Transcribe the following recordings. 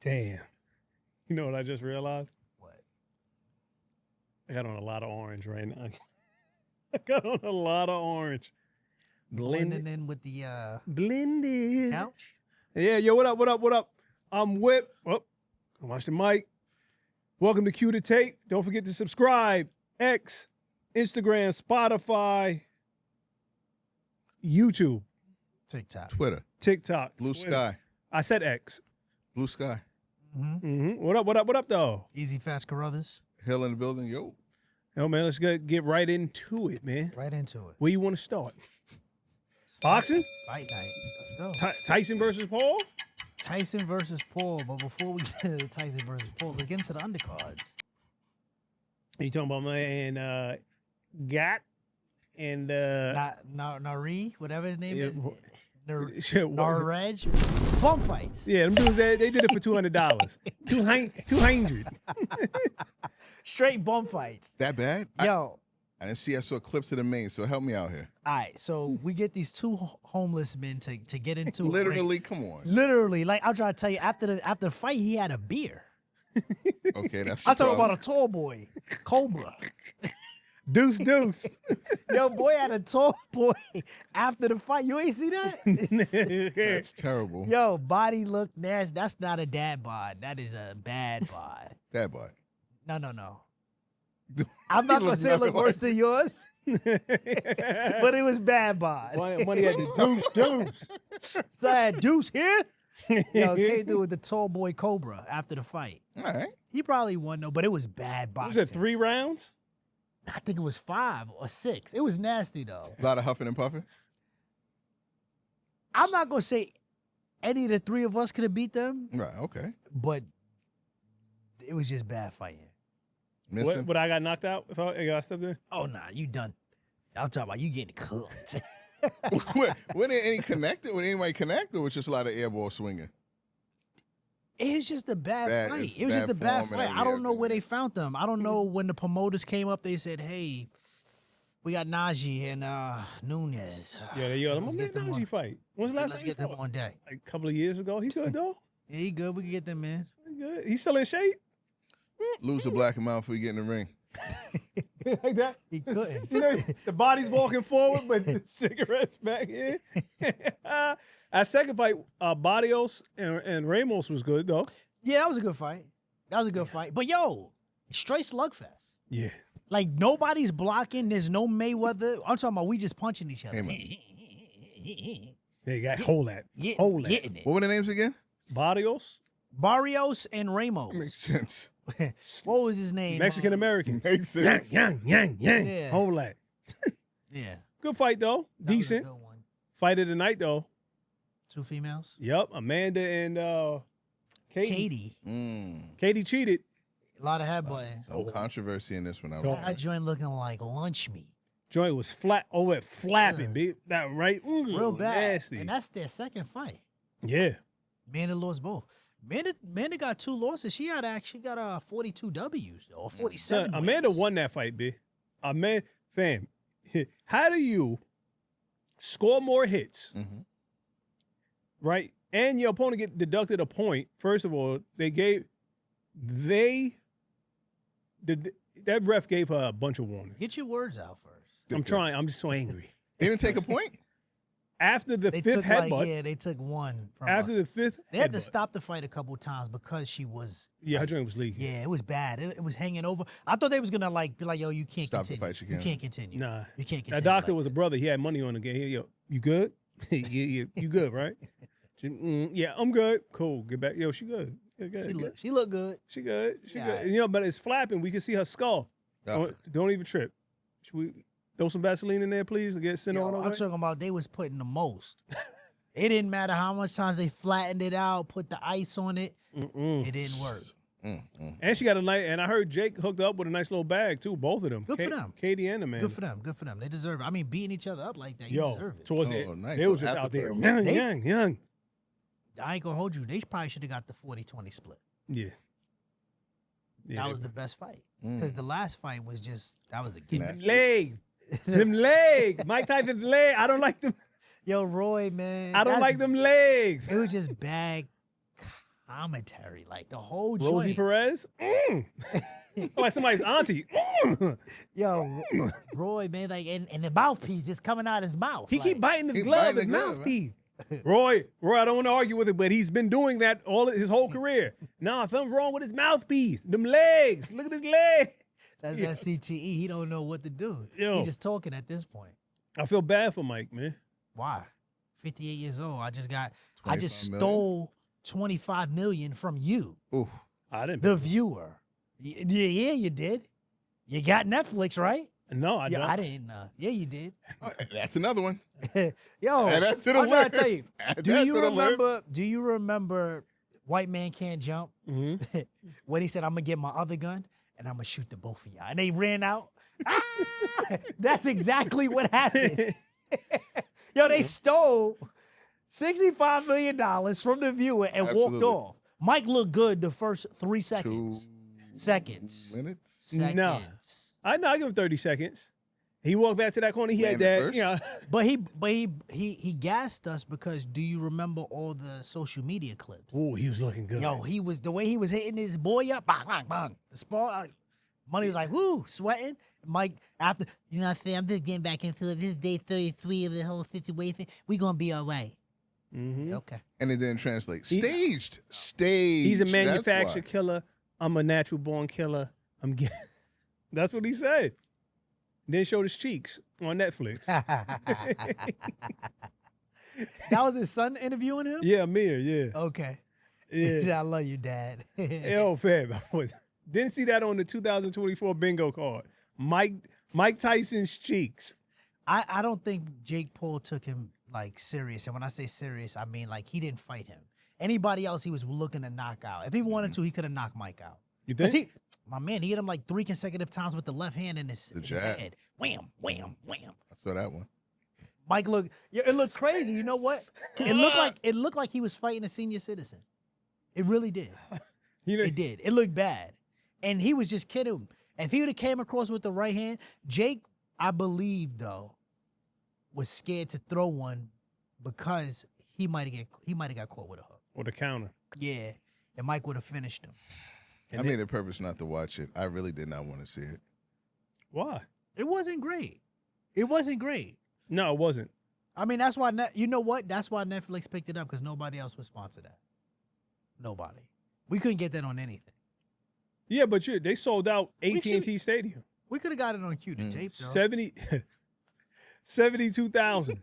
Damn. You know what I just realized? What? I got on a lot of orange right now. I got on a lot of orange. Blending in with the Blended. couch. Yeah, yo, what up, what up, what up? I'm Whip. Oh, watch the mic. Welcome to Q to Tape. Don't forget to subscribe. X, Instagram, Spotify, YouTube, TikTok. Twitter. TikTok. Blue Sky. I said X. Blue Sky. What up, what up, what up, though? Easy Fast Carruthers. Hill in the building. Yo. Yo, man, let's get right into it, man. Right into it. Where you want to start? Boxing? Fight night. Let's go. Tyson versus Paul? Tyson versus Paul. But before we get into Tyson versus Paul, let's get into the undercards. You talking about my and Gat and Nari, whatever his name is. Shit, Naraj. Bum fights. Yeah, them dudes they did it for $200. 200. Straight bum fights. That bad? Yo. I didn't see. I saw clips of the main, so help me out here. All right, so we get these two homeless men to get into Literally, come on. Literally, like I'm trying to tell you, after the fight, he had a beer. Okay, that's. I'm talking about a tall boy, Cobra. Deuce. Yo, boy had a tall boy after the fight. You ain't see that? That's terrible. Yo, body look nasty. That's not a dad bod. That is a bad bod. That boy. No. I'm not gonna say it look worse than yours, but it was bad bod. Money had the deuce. So I had Deuce here. Yo, came through with the tall boy Cobra after the fight. All right. He probably won though, but it was bad boxing. Was it 3 rounds? I think it was 5 or 6. It was nasty though. A lot of huffing and puffing. I'm not gonna say any of the 3 of us could have beat them, Right. Okay. but it was just bad fighting. Missing. But I got knocked out if I got stepped in? Oh nah, you done. I'm talking about you getting cooked. Were there any connected? Would anybody connect, or was just a lot of airball swinging? It was just a bad fight. It's It was just a bad form and fight. I don't know everything. where they found them. I don't know when the promoters came up. They said, "Hey, we got Najee and Nunez." Yeah, Let's I'm get them Najee on. fight. When's the last Let's time get he them fought? on deck. Like a couple of years ago. He good though. Yeah, he good. We can get them in. He good. He's still in shape. Lose a black amount before you get in the ring. Like that. He couldn't. You know, the body's walking forward, but the cigarettes back here. Our second fight, Barrios and Ramos was good though. Yeah, that was a good fight. But yo, straight slugfest. Yeah. Like nobody's blocking. There's no Mayweather. I'm talking about we just punching each other. Hey, They got hold that. Getting it. What were the names again? Barrios, Barrios and Ramos. Makes sense. What was his name? Mexican American. Makes sense. Yang. Yeah. Hold that. Yeah. Good fight though. That was a Decent. good one. Fight of the night though. 2 females. Yep. Amanda and Katie. Katie. Katie cheated. A lot of head butting. Some controversy in this one. That joint looking like lunch meat. Joint was flat over flapping, babe. That right. Real bad. Nasty. And that's their second fight. Yeah. Amanda lost both. Amanda got 2 losses. She actually got 42 W's though, or 47. Son, Amanda wins. won that fight, B. Fam, how do you score more hits, right? And your opponent get deducted a point. First of all, that ref gave her a bunch of warnings. Get your words out first. I'm trying. I'm just so angry. They didn't take a point? After the They 5th took headbutt, they took one from after her. the 5th They had to headbutt. stop the fight a couple times because she was Yeah, her joint was leaking. it was bad. It was hanging over. I thought they was gonna be like, yo, you can't Stop the continue. fight, you You can't. can't continue. Nah. You can't continue. That doctor like was a brother. He had money on the game. Yo, you good? you good, right? Yeah, I'm good. Cool. Get back. Yo, she good. Yeah, good. She looked good. She good. She Yeah, good. alright. You know, but it's flapping. We can see her skull. Okay. Don't even trip. Should we throw some Vaseline in there, please, to get sent Yo, on I'm over? talking about they was putting the most. It didn't matter how much times they flattened it out, put the ice on it. It didn't work. And she got a nice. And I heard Jake hooked up with a nice little bag too. Both of them. Good for them. Katie and the man. Good for them. Good for them. They deserve it. I mean, beating each other up like that, you Yo, deserve it. towards Oh, it, nice. they was So just after out there, party. young. I ain't gonna hold you. They probably should have got the 40-20 split. Yeah. That was the best fight. Because the last fight was just, that was the gimmick. leg. Them leg. Mike Tyson's leg. I don't like them. Yo, Roy, man. I don't like them legs. It was just bad commentary, like the whole Rosie joint. Perez? Like somebody's auntie. Yo, Roy, man, like, and the mouthpiece just coming out his mouth. He like, keep biting his He glove, biting his the glove, mouthpiece. Roy, I don't want to argue with it, but he's been doing that his whole career. Nah, something's wrong with his mouthpiece. Them legs. Look at his legs. That's that CTE. He don't know what to do. Yo. He just talking at this point. I feel bad for Mike, man. Why? 58 years old. I just 25 stole 25 million from you, Oof. I didn't. the viewer. Yeah, you did. You got Netflix, right? No, I Yeah, don't. I didn't. Yeah, you did. That's another one. Yo, Add that to the I gotta list. tell you. Add Do that you to the list. remember? Do you remember White Man Can't Jump? Mm-hmm. When he said, "I'm gonna get my other gun and I'm gonna shoot the both of y'all," and they ran out. Ah! That's exactly what happened. Yo, they stole $65 million from the viewer and Absolutely. walked off. Mike looked good the first 3 seconds. 2 Seconds. minutes. Seconds. No. I give him 30 seconds. He walked back to that corner. He had Landed that. first. You know, But he gassed us because do you remember all the social media clips? oh, he was looking good. Yo, he was the way he was hitting his boy up, bang, bang, bang. The spot, Money was like, whoo, sweating. Mike, after, you know what I'm saying? I'm just getting back into it. This is day 33 of the whole situation. We gonna be all right. Mm-hmm. Okay. And it didn't translate. He- Staged. He's a That's manufactured why. killer. I'm a natural born killer. I'm getting. That's what he said. Then showed his cheeks on Netflix. That was his son interviewing him? Yeah, Amir. Yeah. Okay. Yeah. He said, I love you, Dad. Yo, fam. Didn't see that on the 2024 bingo card. Mike Tyson's cheeks. I don't think Jake Paul took him like serious. And when I say serious, I mean like he didn't fight him. Anybody else he was looking to knock out. If he wanted to, he could have knocked Mike out. You Cause think? my man, he hit him like 3 consecutive times with the left hand in his jab. head. Wham, wham, wham. I saw that one. Mike it looks crazy. You know what? It looked like he was fighting a senior citizen. It really did. You know, It did. It looked bad. And he was just kidding him. If he would have came across with the right hand, Jake, I believe though, was scared to throw one because he might have got caught with a hook. or the counter. Yeah. And Mike would have finished him. And I made it purpose not to watch it. I really did not want to see it. Why? It wasn't great. It wasn't great. No, it wasn't. I mean, that's why, you know what? That's why Netflix picked it up because nobody else would sponsor that. Nobody. We couldn't get that on anything. Yeah, but they sold out We AT&T Stadium. We could have got it on Q to tape, though. 72,000.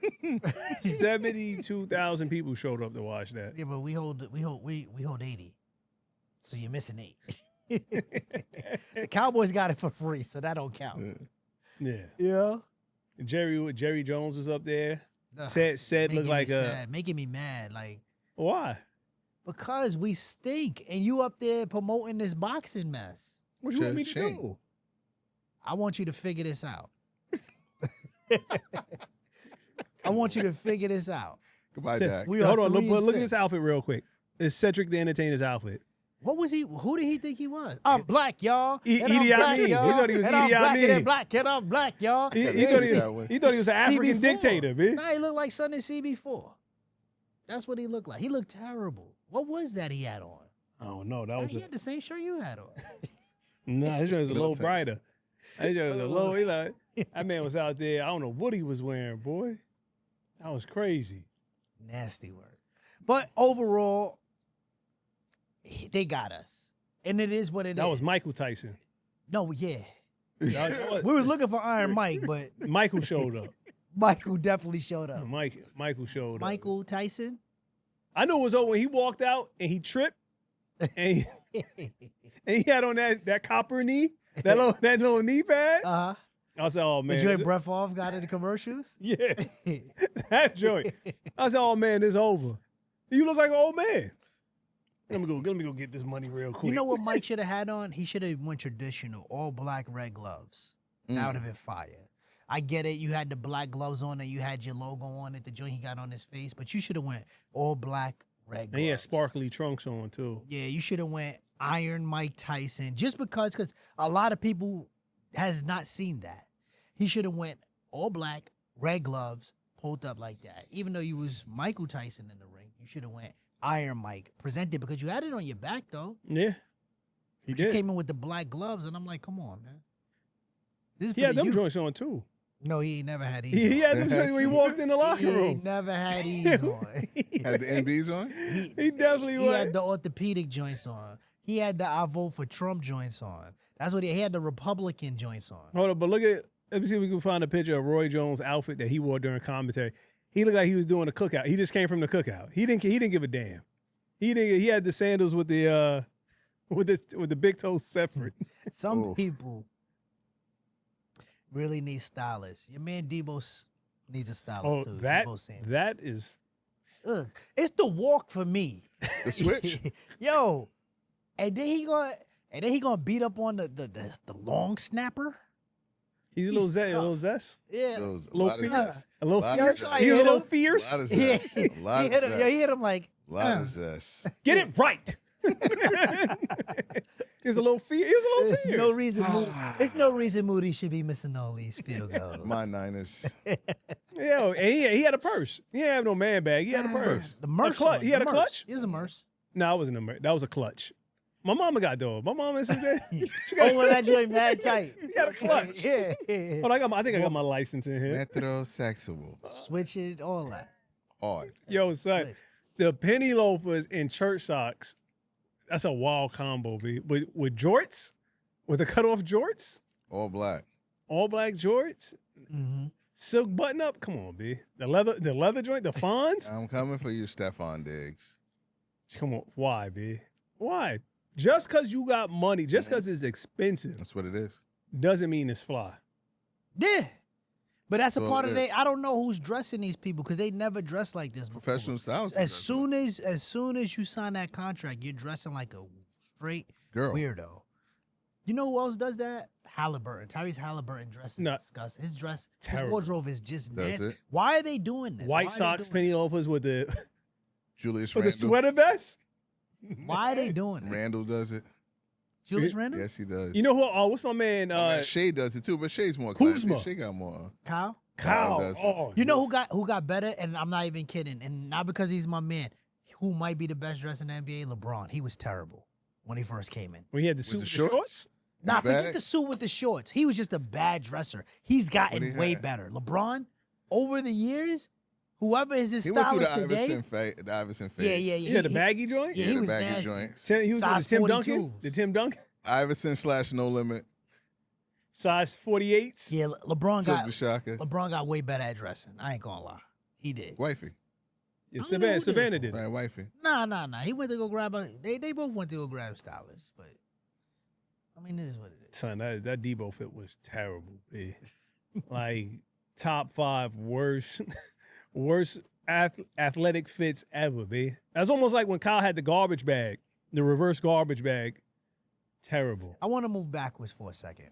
72,000 people showed up to watch that. Yeah, but we hold 80. So you're missing 8. The Cowboys got it for free, so that don't count. Yeah. Yeah. Jerry Jones was up there. Ugh, Said looked like making me mad. Like, why? because we stink and you up there promoting this boxing mess. What you want me to Cha-ching. do? I want you to figure this out. I want you to figure this out. Goodbye, Dak. We are Hold on, 3 and look at 6. this outfit real quick. It's Cedric the Entertainer's outfit. What was he? Who did he think he was? I'm black, y'all. Edie And I'm black, Amin. He y'all. thought he was And I'm Edie black, and Amin. I'm black, and I'm black, y'all. He Yeah, thought that one. he thought he was an African CB4. dictator, man. Nah, he looked like something CB4. That's what he looked like. He looked terrible. What was that he had on? Oh no, that was He had the same shirt you had on. nah. His shirt was a Little little tight. brighter. His shirt was a little. He like that man was out there. I don't know what he was wearing, boy. That was crazy. Nasty word. But overall, they got us. And it is what it is. That was Michael Tyson. No, yeah. That was- We was looking for Iron Mike, but Michael showed up. Michael definitely showed up. Michael showed up. Michael Tyson? I knew it was over when he walked out and he tripped and he had on that copper knee, that little knee pad. Uh-huh. I said, oh man. Did you breath off, got in the commercials? Yeah. That joint. I said, oh man, it's over. You look like an old man. Let me go get this money real quick. You know what Mike should have had on? He should have went traditional, all black, red gloves. That would have been fire. I get it. You had the black gloves on and you had your logo on it, the joint he got on his face, but you should have went all black, red gloves. And he had sparkly trunks on too. Yeah, you should have went Iron Mike Tyson just because a lot of people has not seen that. He should have went all black, red gloves, pulled up like that. Even though you was Michael Tyson in the ring, you should have went Iron Mike presented because you had it on your back though. Yeah. He You did. came in with the black gloves, and I'm like, come on, man. This is He for had the them youth. joints on too. No, he ain't never had these. He on. had them joints when he walked in the locker He room. ain't never had these on. Had the NBs on? He definitely He was. had the orthopedic joints on. He had the I vote for Trump joints on. That's what he had the Republican joints on. Hold up, but let me see if we can find a picture of Roy Jones' outfit that he wore during commentary. He looked like he was doing a cookout. He just came from the cookout. He didn't give a damn. He had the sandals with the big toes separate. Some people really need stylists. Your man Debo needs a stylist Oh, too. that Debo Samuel. that is Ugh. It's the walk for me. The switch? Yo, and then he gonna beat up on the long snapper. he's a He's little zest. A tough. little zest. Yeah. Those, a Little lot of fierce. zest. A little Lot of fierce. zest. He's a little A fierce. lot of Yeah. zest. A lot he of hit him. zest. Yo, he hit him like. A lot of zest. Get it right. He's a little fierce. He's a little There's fierce. no reason. There's no reason Moody should be missing all these field goals. My Niners. Yo, and he had a purse. He didn't have no man bag. He had a purse. The merch. clutch. He had a clutch? He has a merch. No, it wasn't a that was a clutch. My mama got though. My mama said that. She Oh, got, well, that joint mad tight. he had a clutch. Yeah. Hold on, I think I got my license in here. Metrosexual. Switch it, all that. Odd. Yo, son, Switch. the penny loafers and church socks. That's a wild combo, B. With jorts, with the cutoff jorts, All black. all black jorts, Mm-hmm. silk button up. Come on, B. The leather joint, the fawns. I'm coming for you, Stephon Diggs. Come on, why, B? Why? Just because you got money, just because it's expensive, That's what it is. doesn't mean it's fly. Yeah. But that's a Well, part it of is. I don't know who's dressing these people because they never dress like this before. Professional styles. As soon as you sign that contract, you're dressing like a straight Girl. weirdo. You know who else does that? Halliburton. Tyrese Halliburton dresses No. disgusting. His dress, Terrible. his wardrobe is just Does nasty. it? Why are they doing this? Why White are they socks, doing penny loafers with the Julius with the Randle. sweater vest. Why are they doing this? Randall does it. Julius Randle? Yes, he does. You know who? Oh, what's my man? Man, Shay does it too, but Shay's more Kuzma. classy. Shay got more. Kyle? Kyle. does it. Oh, You know who got better? And I'm not even kidding. And not because he's my man. Who might be the best dressed in the NBA? LeBron. He was terrible when he first came in. when he had the suit With with the the shorts? shorts? Nah, Bad? forget the suit with the shorts. He was just a bad dresser. He's What gotten he way had? better. LeBron, over the years, whoever is his He went through stylist the today. Iverson phase. Yeah. He had the baggy joint. Yeah, Yeah, he the was baggy nasty. joints. He was Size the Tim 42s. Duncan. The Tim Duncan. Iverson / No Limit. Size 48s. Yeah, LeBron Silk got the Shocker. LeBron got way better at dressing. I ain't gonna lie. He did. Wifey. Yeah, I don't know who Savannah did did. Right, wifey. Nah. He went to go grab a. They both went to go grab stylists, but I mean, it is what it is. Son, that Debo fit was terrible. B. Like top 5 worst athletic fits ever, B. That's almost like when Kyle had the garbage bag, the reverse garbage bag. Terrible. I want to move backwards for a second.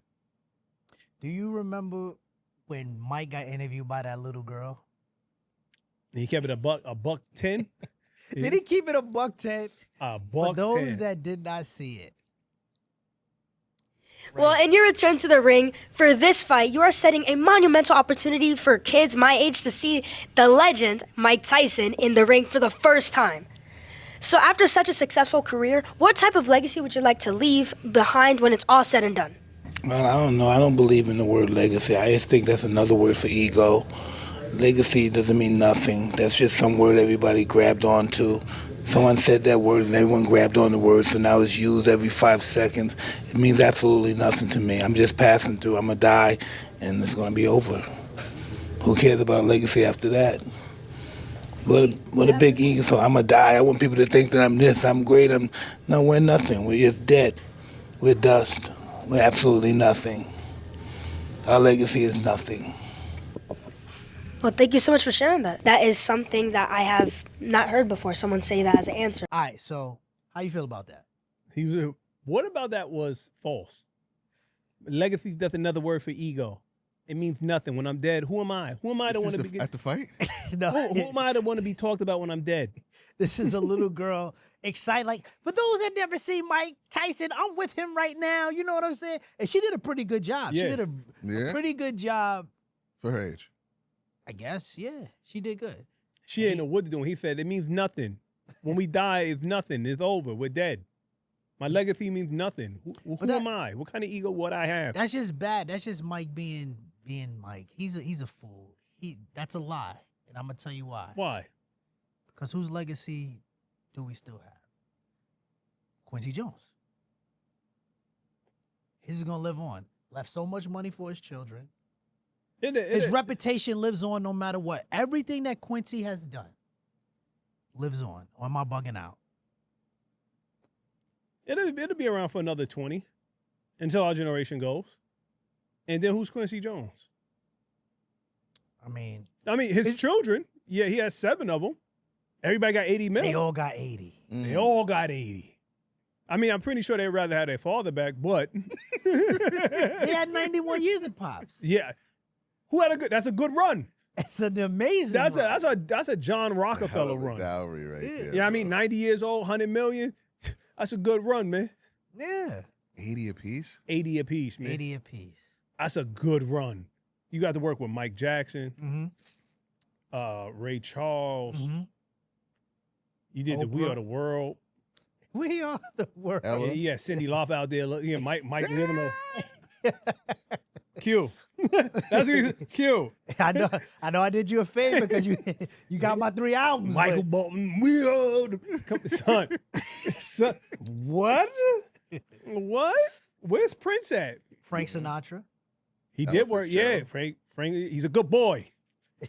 Do you remember when Mike got interviewed by that little girl? And he kept it a buck 10. Did he keep it a $110? A For buck those 10. that did not see it. Well, in your return to the ring for this fight, you are setting a monumental opportunity for kids my age to see the legend Mike Tyson in the ring for the first time. So after such a successful career, what type of legacy would you like to leave behind when it's all said and done? Well, I don't know. I don't believe in the word legacy. I just think that's another word for ego. Legacy doesn't mean nothing. That's just some word everybody grabbed onto. Someone said that word and everyone grabbed on the word, so now it's used every 5 seconds. It means absolutely nothing to me. I'm just passing through. I'm going to die, and it's going to be over. Who cares about legacy after that? What a big ego. So I'm going to die. I want people to think that I'm this, I'm great. No, we're nothing. We're just dead. We're dust. We're absolutely nothing. Our legacy is nothing. Well, thank you so much for sharing that. That is something that I have not heard before, someone say that as an answer. All right, so how you feel about that? What about that was false? Legacy, that's another word for ego. It means nothing. When I'm dead, who am I? Who am I to want to be? At the fight? No, Who am I to want to be talked about when I'm dead? this is a little girl excited. Like, for those that never see Mike Tyson, I'm with him right now. You know what I'm saying? And she did a pretty good job. Yeah. She did a Yeah. pretty good job, For her age. I guess. Yeah, she did good. She ain't know what to do. He said it means nothing. When we die, it's nothing. It's over. We're dead. My legacy means nothing. Who am I? What kind of ego would I have? That's just bad. That's just Mike being Mike. He's a fool. That's a lie, and I'm gonna tell you why. Why? Because whose legacy do we still have? Quincy Jones. His is gonna live on. Left so much money for his children. His reputation lives on no matter what. Everything that Quincy has done lives on. Or am I bugging out? It'll be around for another 20 until our generation goes. And then who's Quincy Jones? I mean, his children. Yeah, he has 7 of them. Everybody got 80 million. they all got 80. They all got 80. I'm pretty sure they'd rather have their father back, but He had 91 years of Pops. yeah, that's a good run. It's an amazing run. That's a John Rockefeller run. Dowry right there. Yeah, 90 years old, 100 million. That's a good run, man. Yeah. 80 apiece. 80 apiece, man. 80 apiece. That's a good run. You got to work with Mike Jackson, Mm-hmm. Ray Charles. Mm-hmm. You did the We Oprah. Are the World. We are the world. Ella. Yeah, Cindy Lauper out there. Look, yeah, Mike living on. Q. That's what Q. I know I did you a favor because you got my 3 albums. Michael but- Bolton. We are the son. What? What? Where's Prince at? Frank Sinatra. He That did was work. for Yeah, sure. Frank. He's a good boy.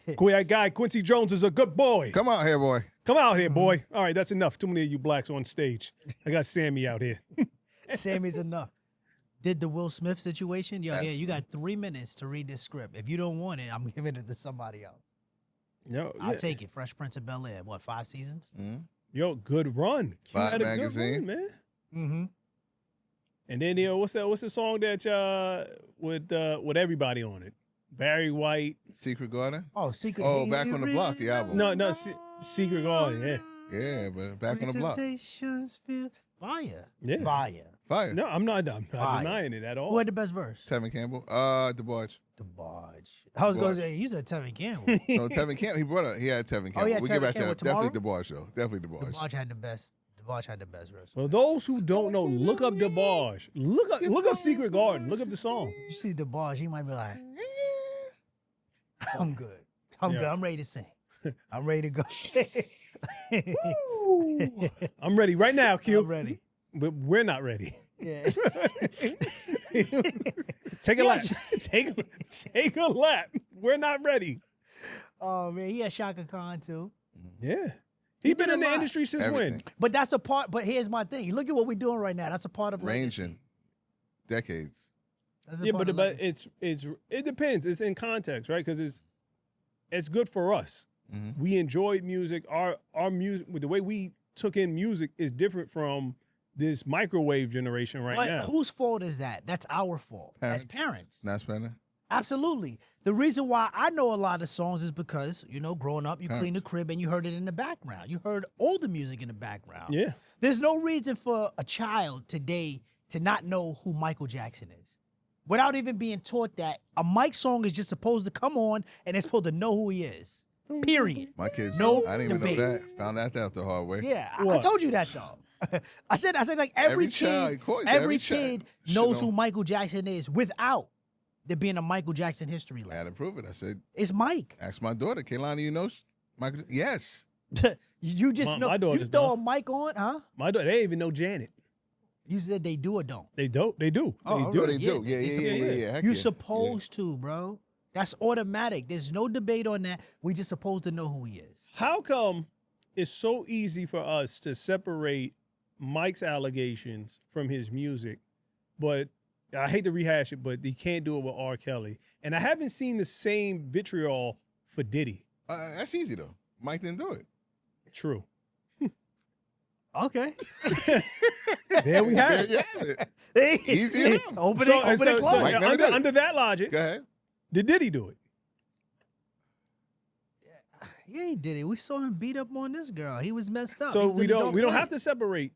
That guy Quincy Jones is a good boy. Come out here, boy. Come out here, boy. All right, that's enough. Too many of you blacks on stage. I got Sammy out here. Sammy's enough. Did the Will Smith situation? Yo, yeah, you got 3 minutes to read this script. If you don't want it, I'm giving it to somebody else. I'll take it. Fresh Prince of Bel-Air. What, 5 seasons? Yo, good run. Q Vibe had a magazine. good run, man. Mm-hmm. And then what's the song that with everybody on it? Barry White. Secret Garden. Oh, Secret. Oh, Back on the Block, the album. No, Secret Garden. Yeah. Yeah, but Back on the Block. Temptations feel fire. Yeah. Fire. Fire. No, I'm not Fire. denying it at all. Who had the best verse? Tevin Campbell. DeBarge. The Barge. I was going to DeBarge. say, you said Tevin Campbell. No, Tevin Campbell. He had Tevin Campbell. Oh, yeah, We'll Tevin get back to Campbell that. Definitely tomorrow? DeBarge, though. Definitely DeBarge. DeBarge had the best. DeBarge had the best verse. For those who don't know, look up DeBarge. Look up Secret Garden. Look up the song. You see DeBarge, he might be like, I'm good. I'm Yeah. good. I'm ready to sing. I'm ready to go. I'm ready right now, Q. I'm ready. But we're not ready. Yeah. Take a lap. Take a lap. We're not ready. Oh man, he had Shaka Khan too. Yeah. He been did in a the lot. industry since Everything. when? But that's a part. But here's my thing. Look at what we're doing right now. That's a part of legacy. Ranging. Decades. That's a Yeah, part but of legacy. it depends. It's in context, right? Because it's good for us. Mm-hmm. We enjoyed music. Our music, the way we took in music, is different from this microwave generation right But now. whose fault is that? That's our fault as parents. Not spending. Absolutely. The reason why I know a lot of songs is because, growing up, you Parents. clean the crib and you heard it in the background. You heard all the music in the background. Yeah. There's no reason for a child today to not know who Michael Jackson is without even being taught that a Mike song is just supposed to come on and they're supposed to know who he is. Period. My kids. No I didn't even debate. know that. Found out the hard way. Yeah, I What? told you that though. I said like every child, kid, of course, every every kid child should knows know. who Michael Jackson is without there being a Michael Jackson history I had to lesson. prove it. I said, It's Mike. ask my daughter, Kaylani, you know Michael? Yes. You just My know. You daughters throw know. a mic on, huh? My daughter, they even know Janet. You said they do or don't. They do. They do. Oh, They all do. Oh, right. they do. Yeah, yeah. Heck You're yeah. supposed to, bro. That's automatic. There's no debate on that. We just supposed to know who he is. How come it's so easy for us to separate Mike's allegations from his music, but I hate to rehash it, but he can't do it with R. Kelly. And I haven't seen the same vitriol for Diddy. That's easy, though. Mike didn't do it. True. Okay. There we have it. Yeah. Easy enough. Open So, it, open it, close. Mike never did it. under that logic, Go ahead. did Diddy do it? Yeah, he did it. We saw him beat up on this girl. He was messed up. He So was we in the don't dark we don't place. have to separate.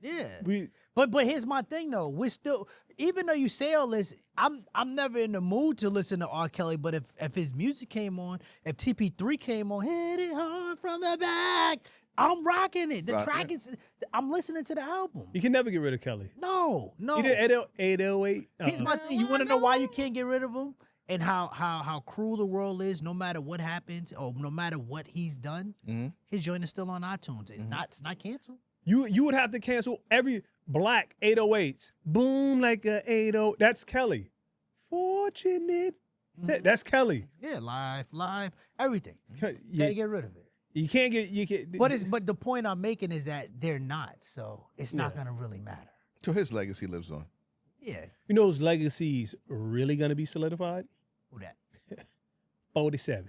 Yeah. We But here's my thing though. We're still, even though you say all this, I'm never in the mood to listen to R. Kelly. But if his music came on, if TP3 came on, hit it hard from the back, I'm rocking it. The Rock track it. is. I'm listening to the album. You can never get rid of Kelly. No. He did 808. He's my thing. You want to know why you can't get rid of him and how cruel the world is, no matter what happens or no matter what he's done. His joint is still on iTunes. It's not canceled. You would have to cancel every black 808s. Boom like a 80. That's Kelly. Fortunate. That's Kelly. Yeah, live, everything. Yeah. Gotta get rid of it. You can't get. But the point I'm making is that they're not, so it's not gonna really matter. So his legacy lives on. Yeah. You know whose legacy's really gonna be solidified? Who that? 47.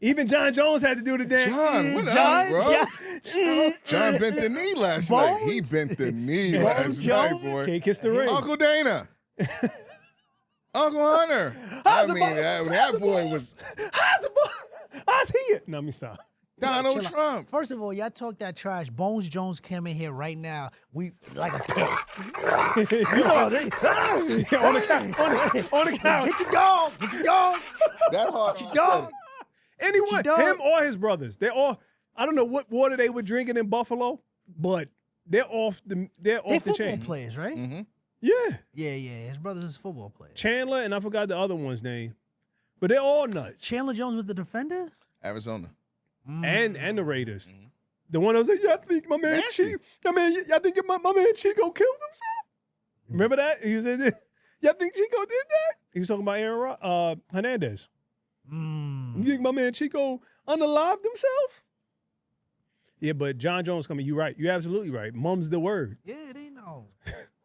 Even John Jones had to do the dance. John, what up, bro? John bent the knee last night. He bent the knee last night, boy. Can't kiss the ring. Uncle Dana. Uncle Hunter. That boy was How's he? No, let me stop. Donald Trump. First of all, y'all talk that trash. Bones Jones came in here right now. We like a kid. You know, on the couch. Get your dog. Get your dog. That hard. Get your dog. Anyone, dog. him or his brothers, they're all. I don't know what water they were drinking in Buffalo, but they're off the Football chain. players, right? Yeah, Yeah. His brothers is football players. Chandler and I forgot the other one's name, but they're all nuts. Chandler Jones was the defender. Arizona. And the Raiders. The one that was like, y'all think my man Nasty. y'all think my man Chico killed himself? Remember that? He was in there. Y'all think Chico did that? He was talking about Aaron Hernandez. You think my man Chico unalived himself? Yeah, but John Jones coming, you're right. You're absolutely right. Mum's the word. Yeah, it ain't no.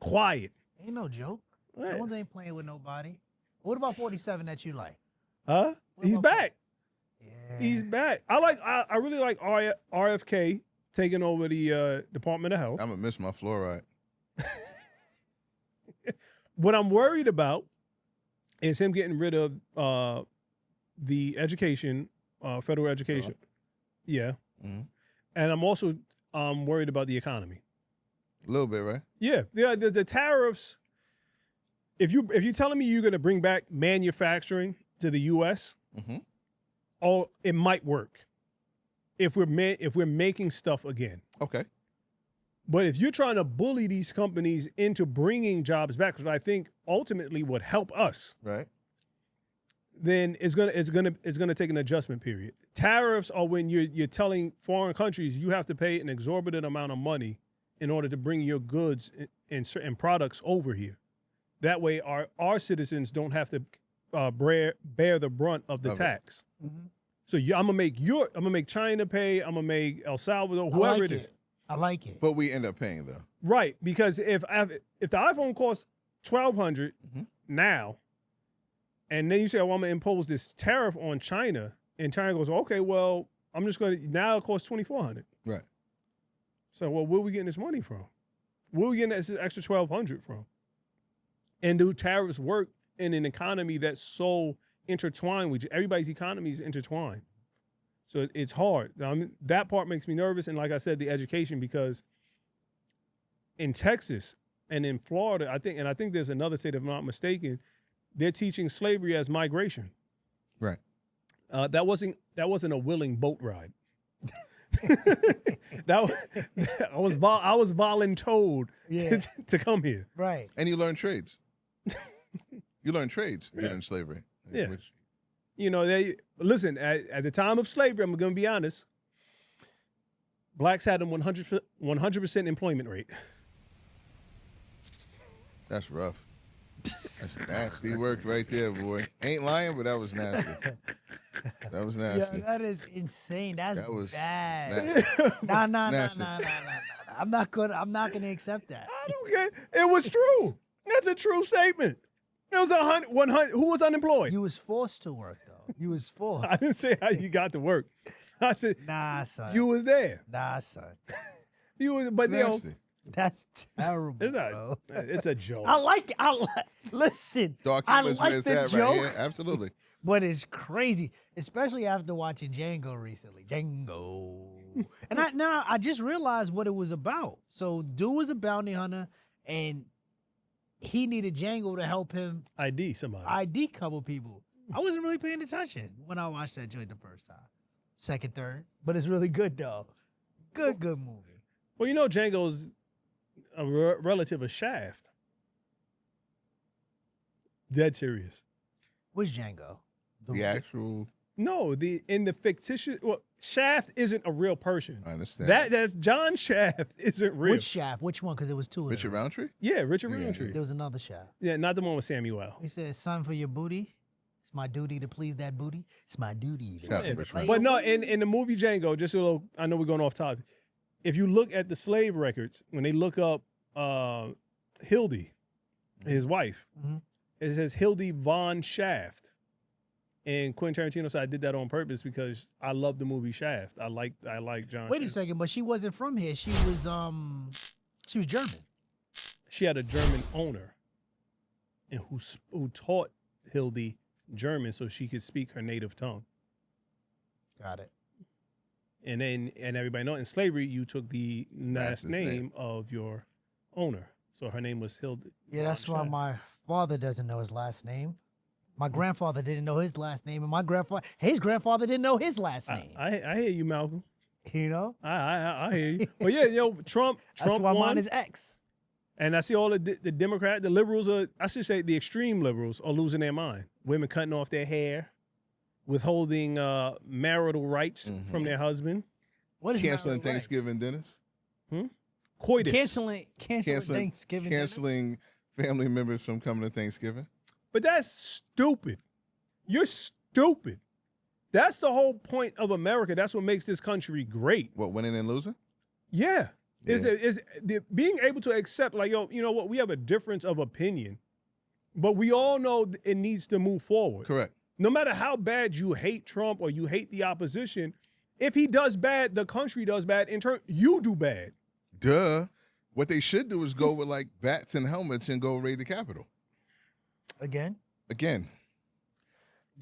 Quiet. Ain't no joke. Right. Jones ain't playing with nobody. What about 47 that you like? Huh? He's about back. Yeah. He's back. I really like RFK taking over the Department of Health. I'm gonna miss my fluoride. What I'm worried about is him getting rid of the education, federal education. Yeah. Mhm. And I'm also worried about the economy. A little bit, right? Yeah. The tariffs. If you're telling me you're going to bring back manufacturing to the U.S., it might work if we're making stuff again. Okay. But if you're trying to bully these companies into bringing jobs back, which I think ultimately would help us, Right. then it's gonna take an adjustment period. Tariffs are when you're telling foreign countries you have to pay an exorbitant amount of money in order to bring your goods and certain products over here. That way, our citizens don't have to bear the brunt of the tax. So I'm gonna make China pay. I'm gonna make El Salvador, whoever it is. I like it. But we end up paying though. Right, because if the iPhone costs $1,200 now, and then you say, "Oh, I'm gonna impose this tariff on China," and China goes, "Okay, well, I'm just gonna now it costs $2,400." Right. So, well, where are we getting this money from? Where are we getting this extra $1,200 from? And do tariffs work in an economy that's so intertwined with you? Everybody's economy is intertwined. So it's hard. That part makes me nervous. And like I said, the education, because in Texas and in Florida, I think there's another state, if I'm not mistaken, they're teaching slavery as migration. Right. That wasn't a willing boat ride. I was voluntold to come here. Right. And you learn trades. You learn trades during slavery. Yeah. Which, You know, listen, at the time of slavery, I'm going to be honest, blacks had a 100% employment rate. that's rough. That's nasty work right there, boy. Ain't lying, but that was nasty. That was nasty. Yeah, that is insane. That was bad. Nasty. Nah. Nasty. I'm not gonna accept that. I don't get it. Was true. That's a true statement. It was 100. Who was unemployed? You was forced to work though. You was forced. I didn't say how you got to work. I said Nah, son. you was there. Nah, son. You was, but you know, Nasty. That's terrible, it's not. bro. It's a joke. I like it. Listen. Dark I humor's like where it's the at joke, right here. Absolutely. but it's crazy, especially after watching Django recently. Django. And I just realized what it was about. So, dude was a bounty hunter, and he needed Django to help him ID somebody. ID couple people. I wasn't really paying attention when I watched that joint the first time. Second, third. But it's really good, though. Good movie. Well, Django's a relative of Shaft. Dead serious. Which Django? The actual. No, in the fictitious. Well, Shaft isn't a real person. I understand. That's John Shaft isn't real. Which Shaft? Which one? Because there was two of them. Richard Roundtree? Yeah, Richard Yeah. Roundtree. There was another Shaft. Yeah, not the one with Samuel. He said, "Son, for your booty. It's my duty to please that booty. It's my duty." To Shout out to please Rich the player." But no, in the movie Django, just a little. I know we're going off topic. If you look at the slave records, when they look up Hildy, his wife, Mhm. it says Hildy Von Shaft. And Quentin Tarantino said I did that on purpose because I love the movie Shaft. I like John. Wait a Shaft. second, but she wasn't from here. She was German. She had a German owner, and who taught Hildy German so she could speak her native tongue. Got it. And everybody know in slavery you took the last his name name. of your owner. So her name was Hildy. Yeah, that's Von why Shaft. my father doesn't know his last name. My grandfather didn't know his last name, and his grandfather didn't know his last name. I hear you, Malcolm. You know? I hear you. But yeah, Trump That's why won, mine is X. and I see all the Democrat, the liberals I should say the extreme liberals are losing their mind. Women cutting off their hair, withholding marital rights from their husband, What is Canceling marital rights? Thanksgiving dinners. coitus. Canceling Thanksgiving. dinners? Canceling family members from coming to Thanksgiving. But that's stupid. You're stupid. That's the whole point of America. That's what makes this country great. What, winning and losing? Yeah. Is Yeah. being able to accept, like, you know what, we have a difference of opinion, but we all know it needs to move forward. Correct. No matter how bad you hate Trump or you hate the opposition, if he does bad, the country does bad. In turn, you do bad. Duh. What they should do is go with like bats and helmets and go raid the Capitol. Again? Again.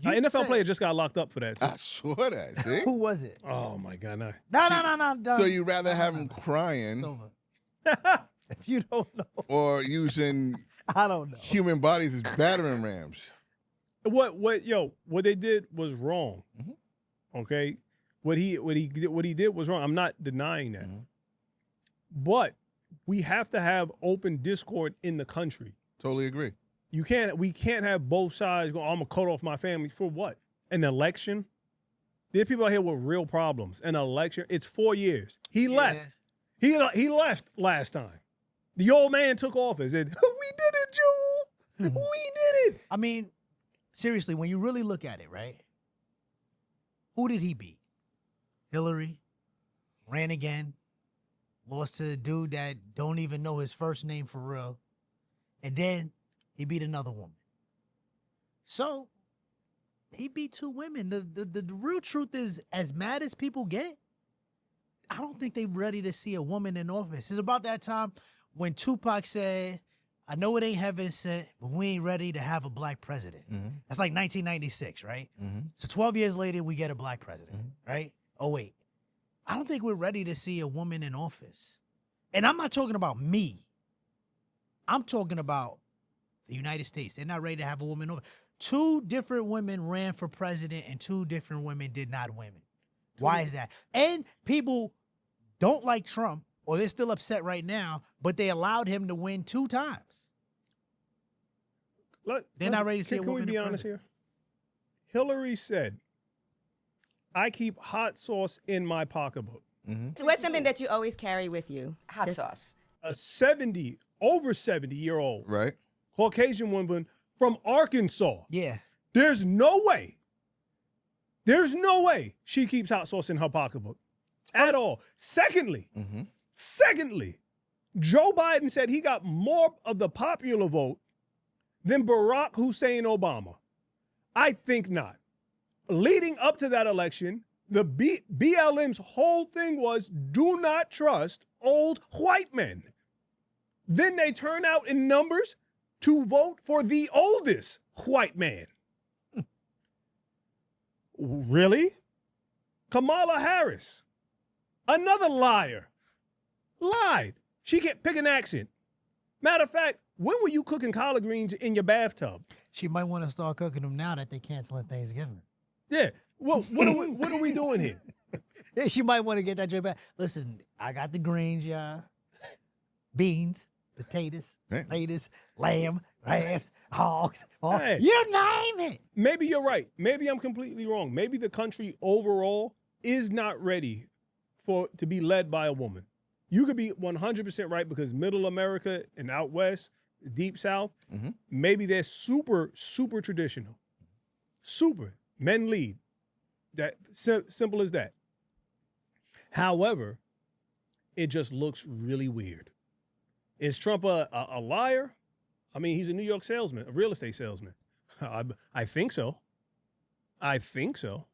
You An NFL said- player just got locked up for that. Too. I saw that, see? Who was it? Oh my God, no. No. So you'd rather have him crying It's over. If you don't know, or using I don't know. human bodies as battering rams? What they did was wrong. Okay, what he did was wrong. I'm not denying that, but we have to have open discord in the country. Totally agree. We can't have both sides go, I'm gonna cut off my family for what? An election? There are people out here with real problems. An election, it's 4 years. He left. He left last time. The old man took office and we did it, Joe. We did it. I mean, seriously, when you really look at it, right? Who did he beat? Hillary, ran again, lost to a dude that don't even know his first name for real, and then he beat another woman. So he beat two women. The real truth is, as mad as people get, I don't think they're ready to see a woman in office. It's about that time when Tupac said, I know it ain't heaven sent, but we ain't ready to have a black president. That's like 1996, right? So 12 years later, we get a black president, right? Oh, wait. I don't think we're ready to see a woman in office. And I'm not talking about me. I'm talking about the United States. They're not ready to have a woman in office. 2 different women ran for president and 2 different women did not win. Why is that? And people don't like Trump, or they're still upset right now, but they allowed him to win 2 times. They're not ready to see a Can we woman be in honest president. here? Hillary said, I keep hot sauce in my pocketbook. So what's something that you always carry with you? Hot sauce. A over 70-year-old Right? Caucasian woman from Arkansas. Yeah. There's no way she keeps hot sauce in her pocketbook at all. Secondly, Joe Biden said he got more of the popular vote than Barack Hussein Obama. I think not. Leading up to that election, the BLM's whole thing was do not trust old white men. Then they turn out in numbers to vote for the oldest white man. Really? Kamala Harris, another liar, lied. She can't pick an accent. Matter of fact, when were you cooking collard greens in your bathtub? She might want to start cooking them now that they canceling Thanksgiving. Yeah. Well, what are we doing here? Yeah, she might want to get that joint back. Listen, I got the greens, y'all. Beans, potatoes, lettuce, lamb, rams, hogs, Hey. you name it. Maybe you're right. Maybe I'm completely wrong. Maybe the country overall is not ready to be led by a woman. You could be 100% right because middle America and out west, deep south, maybe they're super, super traditional. Super. Men lead. That simple as that. However, it just looks really weird. Is Trump a liar? I mean, he's a New York salesman, a real estate salesman. I think so. I think so.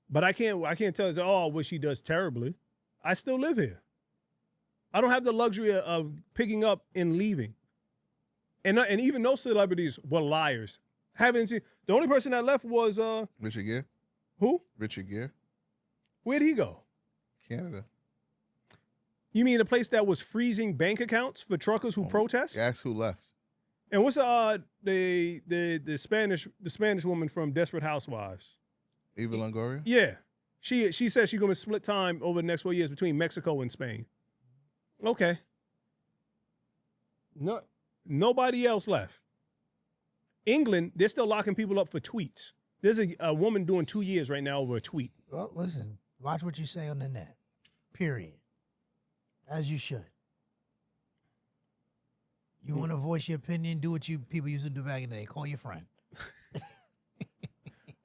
But I can't tell you, oh, I wish he does terribly. I still live here. I don't have the luxury of picking up and leaving. And even those celebrities were liars. Haven't seen, the only person that left was Richard Gere. who? Richard Gere. Where'd he go? Canada. You mean a place that was freezing bank accounts for truckers who protest? Ask who left. And what's the Spanish woman from Desperate Housewives? Eva Longoria? Yeah. She says she's gonna split time over the next 4 years between Mexico and Spain. Okay. No, nobody else left. England, they're still locking people up for tweets. There's a woman doing 2 years right now over a tweet. Well, listen, watch what you say on the net. Period. As you should. You want to voice your opinion, do what people used to do back in the day. Call your friend.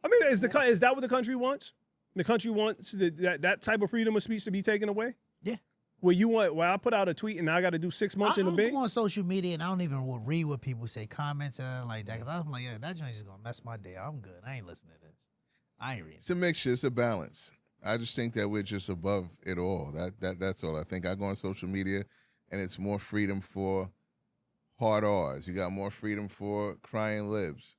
I mean, is that what the country wants? The country wants that type of freedom of speech to be taken away? Yeah. Where I put out a tweet and I got to do 6 months in the I bank? go on social media and I don't even read what people say, comments and like that. Because I'm like, yeah, that joint is going to mess my day. I'm good. I ain't listening to this. I ain't reading. It's a mixture. It's a balance. I just think that we're just above it all. That's all. I think I go on social media and it's more freedom for hard R's. You got more freedom for crying libs.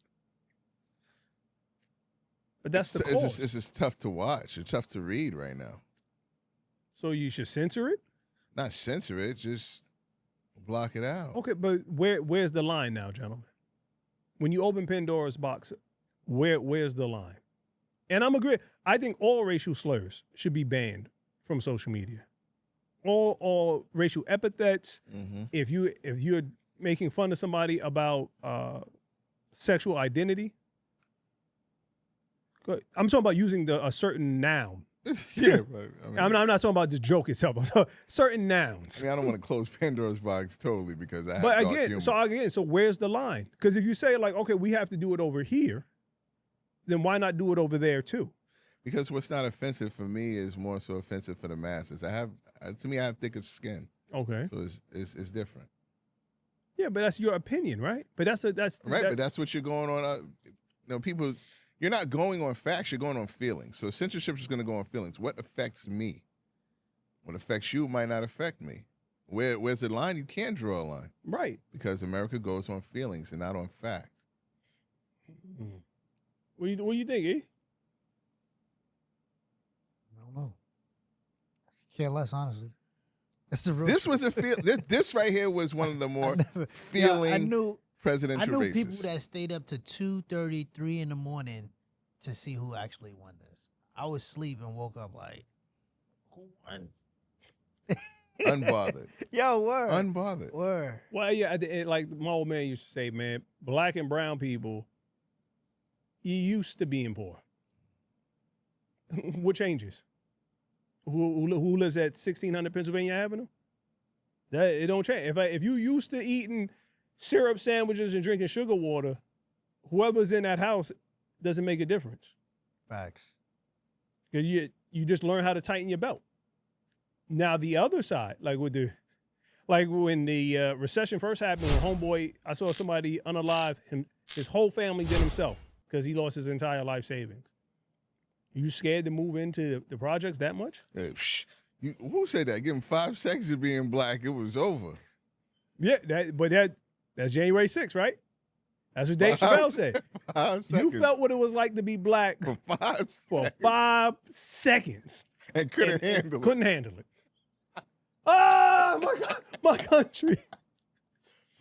But that's the cause. It's just tough to watch. It's tough to read right now. So you should censor it? Not censor it, just block it out. Okay, but where's the line now, gentlemen? When you open Pandora's box, where's the line? And I'm agree. I think all racial slurs should be banned from social media. All racial epithets. Mm-hmm. If you're making fun of somebody about sexual identity, I'm talking about using a certain noun. Yeah, right. I mean, I'm not talking about the joke itself. I'm talking certain nouns. I mean, I don't want to close Pandora's box totally because I have But dark humor. so where's the line? Because if you say like, okay, we have to do it over here, then why not do it over there too? Because what's not offensive for me is more so offensive for the masses. I have thicker skin, Okay. so it's different. Yeah, but that's your opinion, right? But that's Right, but that's what you're going on. People, you're not going on facts, you're going on feelings. So censorship is going to go on feelings. What affects me? What affects you might not affect me. Where's the line? You can't draw a line. right. Because America goes on feelings and not on fact. What do you think, E? I don't know. Care less, honestly. That's the real. This was this right here was one of the more feeling presidential races. People that stayed up to 2:30, 3 in the morning to see who actually won this. I was asleep and woke up like, who won? Unbothered. Yo, word. Unbothered. Word. Well, yeah, like my old man used to say, man, black and brown people, you used to being poor. What changes? Who lives at 1600 Pennsylvania Avenue? It don't change. If you used to eating syrup sandwiches and drinking sugar water, whoever's in that house doesn't make a difference. Facts. 'Cause you just learn how to tighten your belt. Now the other side, like when the recession first happened, when homeboy, I saw somebody unalive, his whole family did himself because he lost his entire life savings. You scared to move into the projects that much? Hey, who said that? Give him 5 seconds of being black, it was over. Yeah, that's January 6th, right? That's what Dave Chappelle said. 5 seconds. You felt what it was like to be black for 5 seconds. And couldn't handle it. Couldn't handle it. Oh, my God, my country.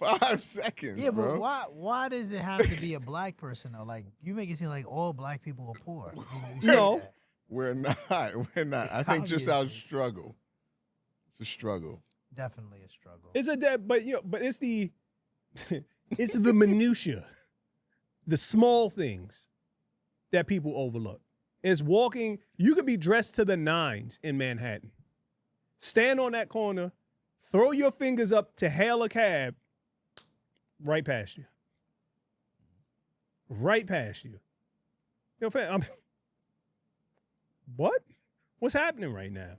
5 seconds, Yeah, bro. but why does it have to be a black person though? Like you make it seem like all black people are poor. You say No. that. We're not. We're not. I think just our Obviously. struggle. It's a struggle. Definitely a struggle. It's but it's the it's the minutia, the small things that people overlook. It's walking. You could be dressed to the nines in Manhattan. Stand on that corner, throw your fingers up to hail a cab. Right past you. Right past you. Yo, fam, what? What's happening right now?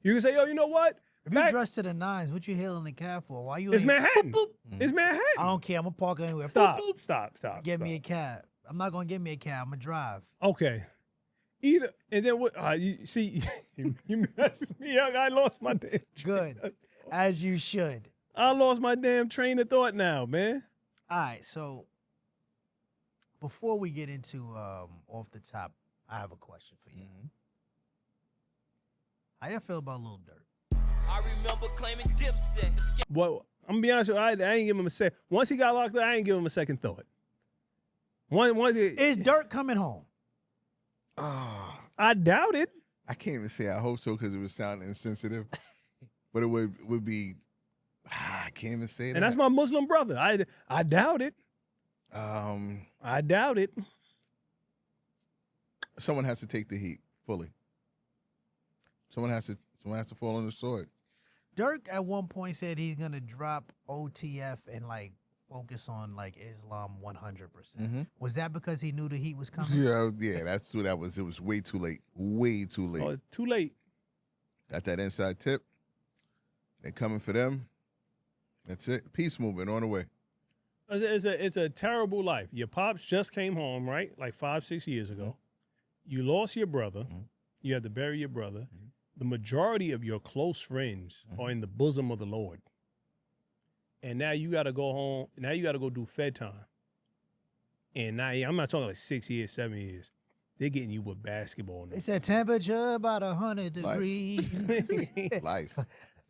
You can say, yo, you know what? If you dress to the nines, what you hailing the cab for? Why you? It's ain't- Manhattan. Boop, boop. It's Manhattan. I don't care. I'm gonna park anywhere. Stop, Boop, boop. stop. Get me a cab. I'm not gonna get me a cab. I'm gonna drive. Okay. Either and then what? You see, you messed me up. I lost my damn. Good, as you should. I lost my damn train of thought now, man. All right, so before we get into off the top, I have a question for you. How y'all feel about Lil Durk? I remember claiming Dipset. Well, I'm gonna be honest with you, I ain't give him a second. Once he got locked up, I ain't give him a second thought. Is Durk coming home? I doubt it. I can't even say I hope so because it would sound insensitive, but it would be. I can't even say that. And that's my Muslim brother. I doubt it. I doubt it. Someone has to take the heat fully. Someone has to fall on the sword. Durk at one point said he's gonna drop OTF and like focus on like Islam 100%. Was that because he knew the heat was coming? Yeah, that's who that was. It was way too late. Way too late. Oh, too late. Got that inside tip. They're coming for them. That's it. Peace movement on the way. It's a terrible life. Your pops just came home, right? Like 5-6 years ago. You lost your brother. You had to bury your brother. The majority of your close friends are in the bosom of the Lord. And now you got to go home. Now you got to go do Fed time. And now I'm not talking like 6 years, 7 years. They're getting you with basketball now. They said temperature about 100 degrees. Life.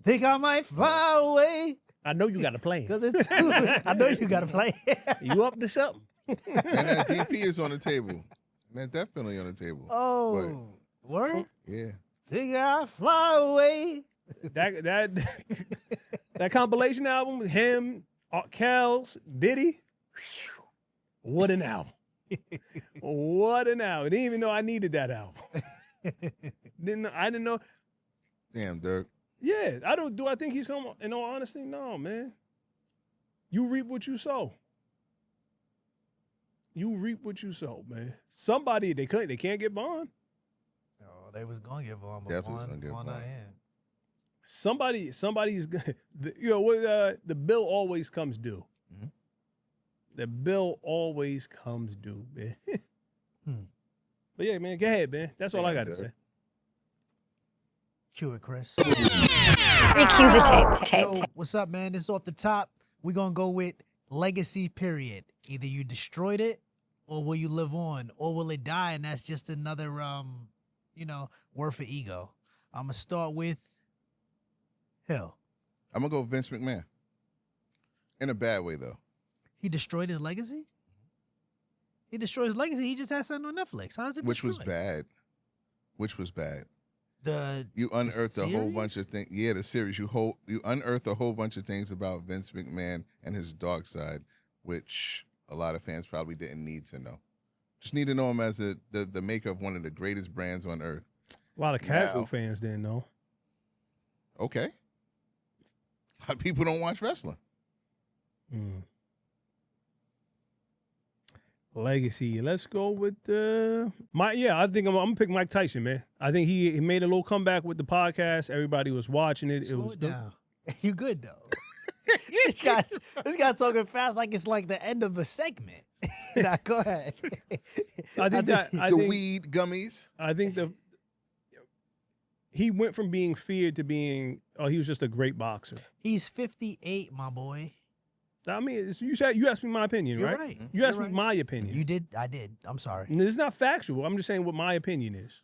Think I might fly away. I know you got a plan. Cause it's too, I know you got to play. You up to something? And that DP is on the table. And that death penalty on the table. Oh, word? Yeah. Think I fly away. That compilation album with him, Kels, Diddy. What an album. What an album. I didn't even know I needed that album. I didn't know. Damn, Durk. Yeah, do I think he's coming? In all honesty, no, man. You reap what you sow. You reap what you sow, man. Somebody, they can't get Bond. Oh, they was gonna give on, but Definitely gonna give one Bond. not in. Somebody's the bill always comes due. The bill always comes due, man. But yeah, man, go ahead, man. That's all I got to say. Cue it, Chris. Recue the tape. Yo, what's up, man? This is off the top. We're gonna go with legacy, period. Either you destroyed it, or will you live on, or will it die? And that's just another word for ego. I'm gonna start with Hill. I'm going to go Vince McMahon. In a bad way, though. He destroyed his legacy? He destroyed his legacy. He just had something on Netflix. How's it Which was destroyed? bad. Which was bad. The You unearthed a whole series? bunch of things. Yeah, the series. You unearthed a whole bunch of things about Vince McMahon and his dark side, which a lot of fans probably didn't need to know. Just need to know him as the maker of one of the greatest brands on earth. A lot of casual Now- fans didn't know. Okay. A lot of people don't watch wrestling. Legacy. Let's go with I think I'm gonna pick Mike Tyson, man. I think he made a little comeback with the podcast. Everybody was watching it. Slow it was it down. You good though? this guy talking fast like it's like the end of a segment. Now go ahead. I think The weed gummies. I think he went from being feared to being he was just a great boxer. He's 58, my boy. I mean, you asked me my opinion, You're right? right. You asked You're me right. my opinion. You did. I did. I'm sorry. And it's not factual. I'm just saying what my opinion is.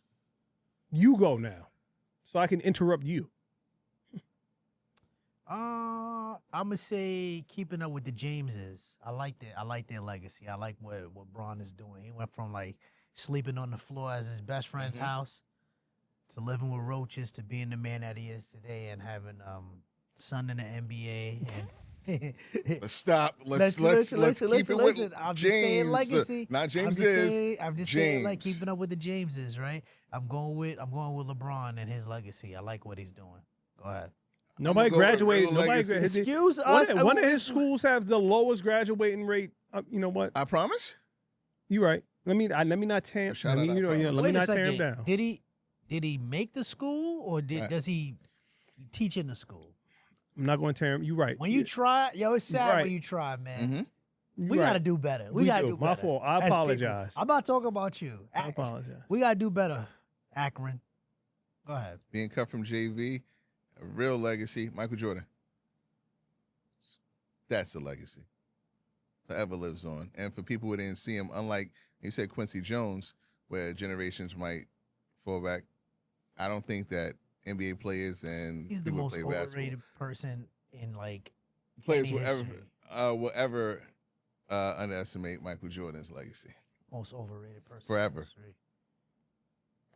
You go now, so I can interrupt you. All I'm gonna say keeping up with the Jameses. I like their legacy. I like what Braun is doing. He went from like sleeping on the floor as his best friend's house to living with roaches to being the man that he is today and having son in the NBA and Let's stop. Let's keep it with I'm James. just saying legacy. Not James I'm just saying like keeping up with the Jameses, right? I'm going with LeBron and his legacy. I like what he's doing. Go ahead. Nobody graduated. Excuse us. One of his schools has the lowest graduating rate. You know what? I promise. You're right. Let me not tear. Let me not tear him down. Did he make the school or does he teach in the school? I'm not going to tear him. You're right. When you try, it's sad when you try, man. We got to do better. We got to do better. My fault. I apologize. I'm not talking about you. I apologize. We got to do better, Akron. Go ahead. Being cut from JV, a real legacy. Michael Jordan. That's a legacy. Forever lives on. And for people who didn't see him, unlike you said Quincy Jones, where generations might fall back, I don't think that NBA players and he's the people most play overrated basketball person in like players will ever underestimate Michael Jordan's legacy. Most overrated person Forever. in history.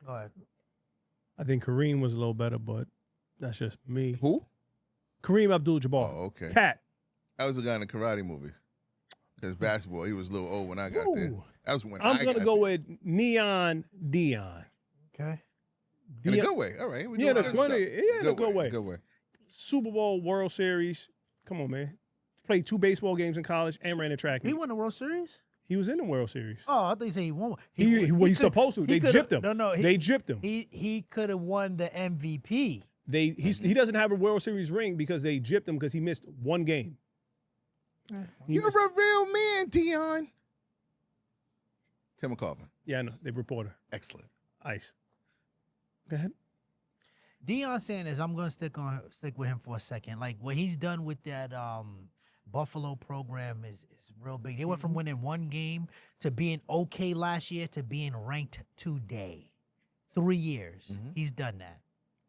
Go ahead. I think Kareem was a little better, but that's just me. Who? Kareem Abdul-Jabbar. Oh, okay. Cat. That was the guy in the karate movies. Because basketball, he was a little old when I got there. That was when I'm gonna go with Neon Dion. Okay. In a good way. All right. In a good way. Good way. Super Bowl, World Series. Come on, man. Played 2 baseball games in college and ran a track meet. He won the World Series? He was in the World Series. Oh, I thought you said he won. He's supposed to. They gypped him. They gypped him. He could have won the MVP. He doesn't have a World Series ring because they gypped him because he missed 1 game. You're a real man, Dion. Tim McCarver. Yeah, I know. The reporter. Excellent. Ice. Go ahead. Deion Sanders, I'm gonna stick with him for a second. Like what he's done with that Buffalo program is real big. They went from winning 1 game to being okay last year to being ranked today. 3 years. He's done that.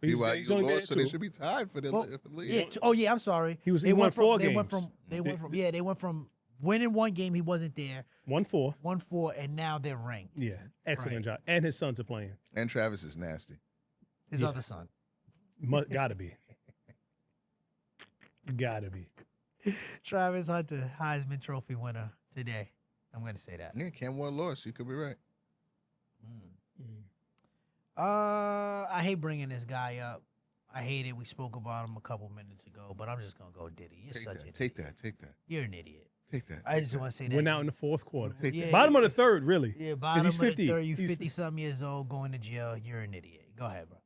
He's only lost, so they should be tied for the league. Yeah, I'm sorry. He won 4 games. They went from winning 1 game, he wasn't there. 1-4. 1-4, and now they're ranked. Yeah, excellent job. And his sons are playing. And Travis is nasty. His other son. Gotta be. Gotta be. Travis Hunter, Heisman Trophy winner today. I'm going to say that. Yeah, Cam Ward lost. You could be right. I hate bringing this guy up. I hate it. We spoke about him a couple minutes ago, but I'm just going to go Diddy. You're such an idiot. Take that. You're an idiot. Take that. I just want to say that. Went out in the 4th quarter. Yeah, bottom of the 3rd, really. Yeah, bottom of the 50. 3rd. You 50-something years old, going to jail. You're an idiot. Go ahead, bro.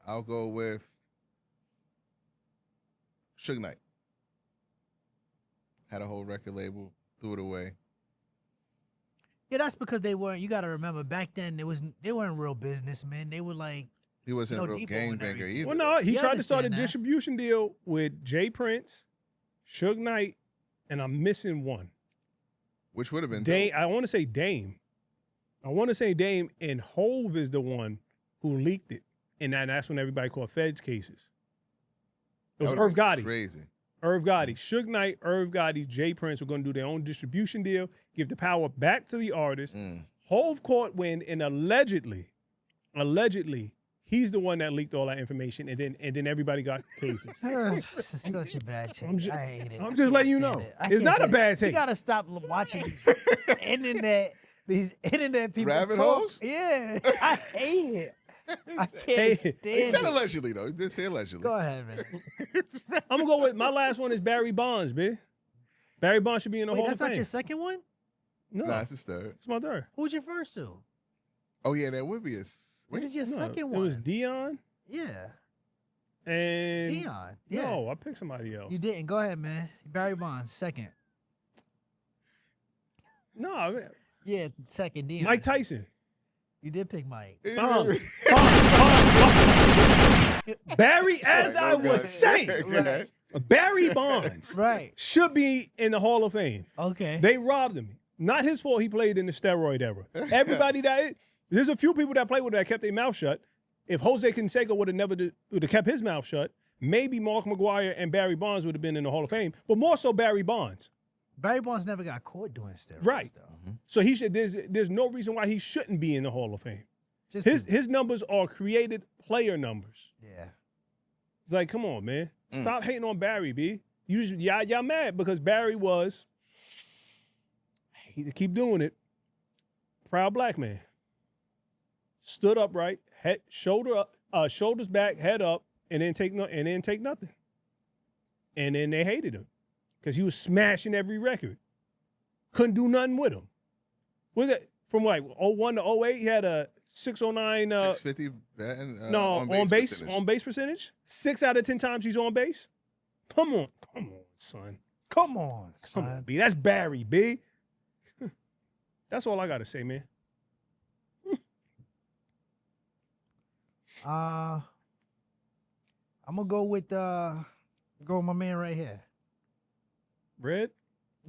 I'll go with Suge Knight. Had a whole record label, threw it away. Yeah, that's because they weren't. You got to remember, back then they weren't real businessmen. They were like. He wasn't a real gangbanger either. Well, no, he tried to start a that. distribution deal with Jay Prince, Suge Knight, and I'm missing one. Which would have been Dame. I want to say Dame. And Hove is the one who leaked it. And that's when everybody called Feds cases. It was Irv Gotti. Crazy. Irv Gotti. Suge Knight, Irv Gotti, Jay Prince were going to do their own distribution deal, give the power back to the artist. Hove caught wind, and allegedly, he's the one that leaked all that information, and then everybody got cases. This is such a bad take. I hate it. I'm just letting you know. It's not a bad take. You gotta stop watching these internet people Rabbit talk. holes? Yeah, I hate it. I can't stand He said it. allegedly, though. He did say allegedly. Go ahead, man. I'm gonna go with my last one is Barry Bonds, man. Barry Bonds should be in the Hall Wait, of that's not Fame. your second one? No, Nah, it's his 3rd. it's my 3rd. Who's your first two? Oh, yeah, that would be a... This is your second It one. was Dion Yeah, and Dion. Yeah. No, I picked somebody else. You didn't. Go ahead, man. Barry Bonds, second. No, I mean, Yeah, second. Dion. Mike Tyson. You did pick Mike. Barry, as I was saying, Right. Barry Bonds Right. should be in the Hall of Fame. Okay. They robbed him. Not his fault he played in the steroid era. Everybody there's a few people that played with him that kept their mouth shut. if Jose Canseco would have kept his mouth shut, maybe Mark McGwire and Barry Bonds would have been in the Hall of Fame, but more so Barry Bonds. Barry Bonds never got caught doing steroids, Right. though. So he should. There's no reason why he shouldn't be in the Hall of Fame. Just His numbers are created player numbers. yeah. It's like, come on, man. Stop hating on Barry, B. Y'all mad because Barry was, I hate to keep doing it, proud black man. Stood upright, shoulders back, head up, and then take nothing. And then they hated him because he was smashing every record. Couldn't do nothing with him. What was that? From like 01 to 08, he had a 609. 650 batting. On base percentage. 6 out of 10 times he's on base. Come on, son. Come on, Come on, son. B. That's Barry, B. That's all I gotta say, man. I'm gonna go with my man right here. Red,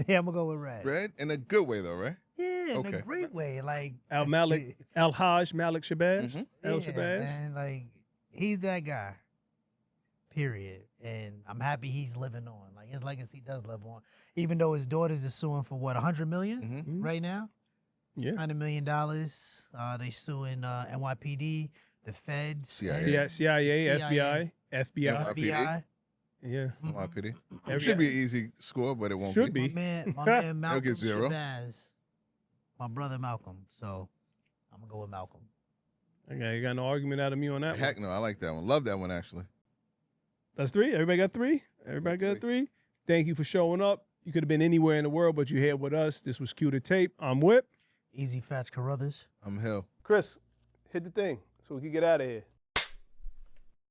Yeah, I'm gonna go with Red. Red in a good way though, right? Yeah, in Okay. a great way. Like Al Malik Shabazz. Mhm. El yeah, Shabazz. man, like he's that guy. Period. And I'm happy he's living on. Like his legacy does live on. Even though his daughters are suing for what, $100 million Mhm. right now? Yeah. $100 million. They suing NYPD, the feds, CIA. CIA, FBI. FBI. Yeah. NYPD. Every- Should be an easy score, but it won't Should be. be. My man Malcolm get 0. Shabazz, my brother Malcolm. So I'm gonna go with Malcolm. Okay, you got no argument out of me on that one. Heck no, I like that one. Love that one actually. That's 3. Everybody got 3? Everybody got 3? Thank you for showing up. You could have been anywhere in the world, but you're here with us. This was Q to Tape. I'm Whip. Easy Fats Carruthers. I'm Hill. Chris, hit the thing so we can get out of here.